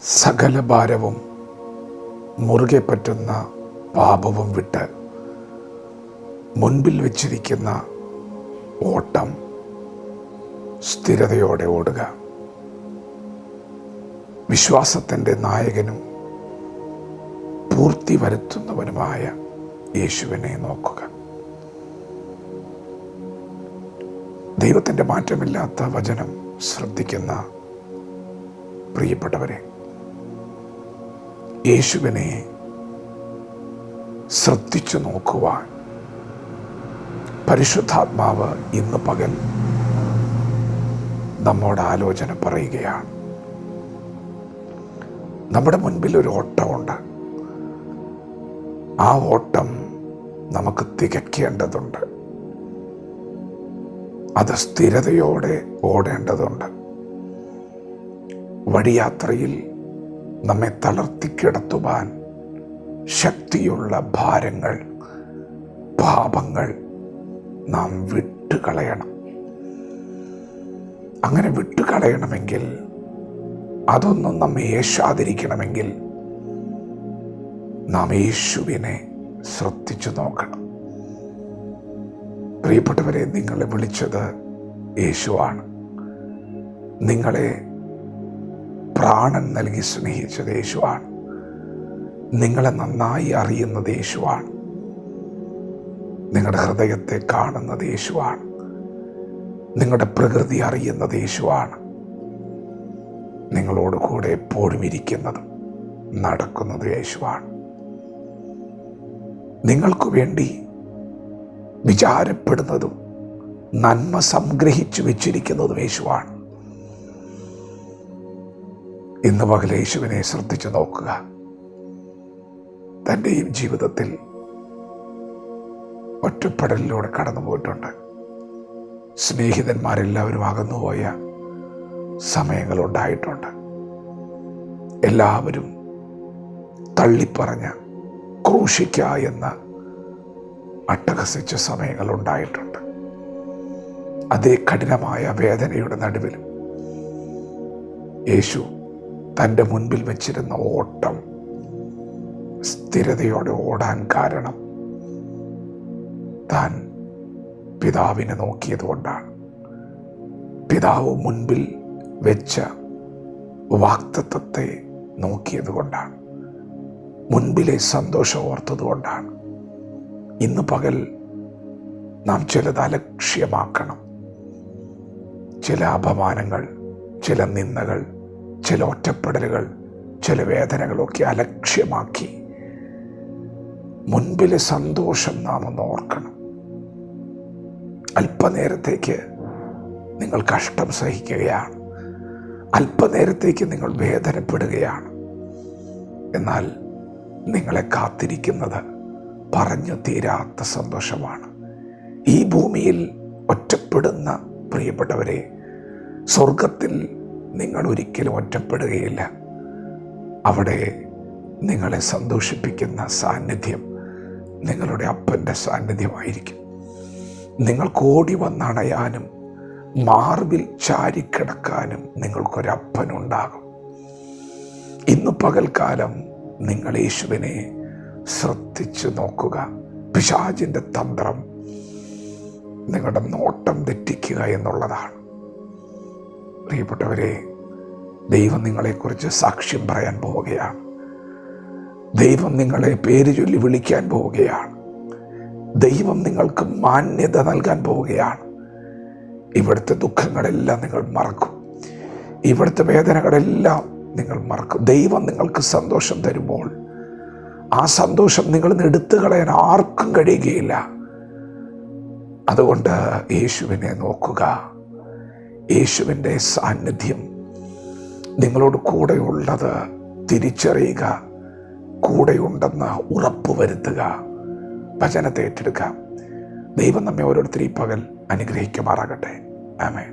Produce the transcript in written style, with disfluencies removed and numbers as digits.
സകല ഭാരവും മുറുകെ പറ്റുന്ന പാപവും വിട്ട് മുൻപിൽ വച്ചിരിക്കുന്ന ഓട്ടം സ്ഥിരതയോടെ ഓടുക. വിശ്വാസത്തിൻ്റെ നായകനും പൂർത്തി വരുത്തുന്നവനുമായ യേശുവിനെ നോക്കുക. ദൈവത്തിൻ്റെ മാറ്റമില്ലാത്ത വചനം ശ്രദ്ധിക്കുന്ന പ്രിയപ്പെട്ടവരെ, യേശുവിനെ ശ്രദ്ധിച്ചു നോക്കുവാൻ പരിശുദ്ധാത്മാവ് ഇന്ന് പകൽ നമ്മോട് ആലോചന പറയുകയാണ്. നമ്മുടെ മുൻപിൽ ഒരു ഓട്ടമുണ്ട്. ആ ഓട്ടം നമുക്ക് തികയ്ക്കേണ്ടതുണ്ട്. അത് സ്ഥിരതയോടെ ഓടേണ്ടതുണ്ട്. വഴിയാത്രയിൽ നമ്മെ തളർത്തിക്കിടത്തുവാൻ ശക്തിയുള്ള ഭാരങ്ങൾ, പാപങ്ങൾ നാം വിട്ടുകളയണം. അങ്ങനെ വിട്ടുകളയണമെങ്കിൽ, അതൊന്നും നമ്മെ ഏശാതിരിക്കണമെങ്കിൽ നാം യേശുവിനെ ശ്രദ്ധിച്ചു നോക്കണം. പ്രിയപ്പെട്ടവരെ, നിങ്ങളെ വിളിച്ചത് യേശുവാണ്. നിങ്ങളെ പ്രാണൻ നൽകി സ്നേഹിച്ചത് യേശുവാണ്. നിങ്ങളെ നന്നായി അറിയുന്നത് യേശുവാണ്. നിങ്ങളുടെ ഹൃദയത്തെ കാണുന്നത് യേശുവാണ്. നിങ്ങളുടെ പ്രകൃതി അറിയുന്നത് യേശുവാണ്. നിങ്ങളോട് കൂടെ എപ്പോഴും ഇരിക്കുന്നതും നടക്കുന്നത് യേശുവാണ്. നിങ്ങൾക്ക് വേണ്ടി വിചാരപ്പെടുന്നതും നന്മ സംഗ്രഹിച്ചു വെച്ചിരിക്കുന്നതും യേശുവാണ്. ഇന്ന് പകൽ യേശുവിനെ ശ്രദ്ധിച്ചു നോക്കുക. തൻ്റെയും ജീവിതത്തിൽ ഒറ്റപ്പെടലിലൂടെ കടന്നു പോയിട്ടുണ്ട്. സ്നേഹിതന്മാരെല്ലാവരും അകന്നുപോയ സമയങ്ങളുണ്ടായിട്ടുണ്ട്. എല്ലാവരും തള്ളിപ്പറഞ്ഞ് ക്രൂശിക്ക എന്ന് അട്ടഹസിച്ച സമയങ്ങളുണ്ടായിട്ടുണ്ട്. അതേ കഠിനമായ വേദനയുടെ നടുവിലും യേശു തൻ്റെ മുൻപിൽ വച്ചിരുന്ന ഓട്ടം സ്ഥിരതയോടെ ഓടാൻ കാരണം താൻ പിതാവിനെ നോക്കിയതുകൊണ്ടാണ്. പിതാവ് മുൻപിൽ വെച്ച വാഗ്ദത്തത്തെ നോക്കിയതുകൊണ്ടാണ്. മുൻപിലെ സന്തോഷം ഓർത്തതുകൊണ്ടാണ്. ഇന്ന് പകൽ നാം ചിലത് അലക്ഷ്യമാക്കണം. ചില അപമാനങ്ങൾ, ചില നിന്ദകൾ, ചില ഒറ്റപ്പെടലുകൾ, ചില വേദനകളൊക്കെ അലക്ഷ്യമാക്കി മുൻപിലെ സന്തോഷം നാം ഒന്ന് ഓർക്കണം. അല്പനേരത്തേക്ക് നിങ്ങൾ കഷ്ടം സഹിക്കുകയാണ്. അല്പനേരത്തേക്ക് നിങ്ങൾ വേദനപ്പെടുകയാണ്. എന്നാൽ നിങ്ങളെ കാത്തിരിക്കുന്നത് പറഞ്ഞു തീരാത്ത സന്തോഷമാണ്. ഈ ഭൂമിയിൽ ഒറ്റപ്പെടുന്ന പ്രിയപ്പെട്ടവരെ, സ്വർഗത്തിൽ നിങ്ങൾ ഒരിക്കലും ഒറ്റപ്പെടുകയില്ല. അവിടെ നിങ്ങളെ സന്തോഷിപ്പിക്കുന്ന സാന്നിധ്യം നിങ്ങളുടെ അപ്പൻ്റെ സാന്നിധ്യമായിരിക്കും. നിങ്ങൾക്ക് ഓടി വന്നണയാനും മാർബിൽ ചാരിക്കിടക്കാനും നിങ്ങൾക്കൊരപ്പനുണ്ടാകും. ഇന്ന് പകൽക്കാലം നിങ്ങൾ യേശുവിനെ ശ്രദ്ധിച്ചു നോക്കുക. പിശാചിൻ്റെ തന്ത്രം നിങ്ങളുടെ നോട്ടം തെറ്റിക്കുക എന്നുള്ളതാണ്. പ്രിയപ്പെട്ടവരെ, ദൈവം നിങ്ങളെക്കുറിച്ച് സാക്ഷ്യം പറയാൻ പോവുകയാണ്. ദൈവം നിങ്ങളെ പേര് ചൊല്ലി വിളിക്കാൻ പോവുകയാണ്. ദൈവം നിങ്ങൾക്ക് മാന്യത നൽകാൻ പോവുകയാണ്. ഇവിടുത്തെ ദുഃഖങ്ങളെല്ലാം നിങ്ങൾ മറക്കും. ഇവിടുത്തെ വേദനകളെല്ലാം നിങ്ങൾ മറക്കും. ദൈവം നിങ്ങൾക്ക് സന്തോഷം തരുമ്പോൾ ആ സന്തോഷം നിങ്ങൾ എടുത്തു കളയാൻ ആർക്കും കഴിയുകയില്ല. അതുകൊണ്ട് യേശുവിനെ നോക്കുക. യേശുവിൻ്റെ സാന്നിധ്യം നിങ്ങളോട് കൂടെയുള്ളത് തിരിച്ചറിയുക. കൂടെയുണ്ടെന്ന് ഉറപ്പ് വരുത്തുക. വചനത്തെ ഏറ്റെടുക്കുക. ദൈവം നമ്മെ ഓരോരുത്തരും ഈ പകൽ അനുഗ്രഹിക്കുമാറാകട്ടെ. ആമേൻ.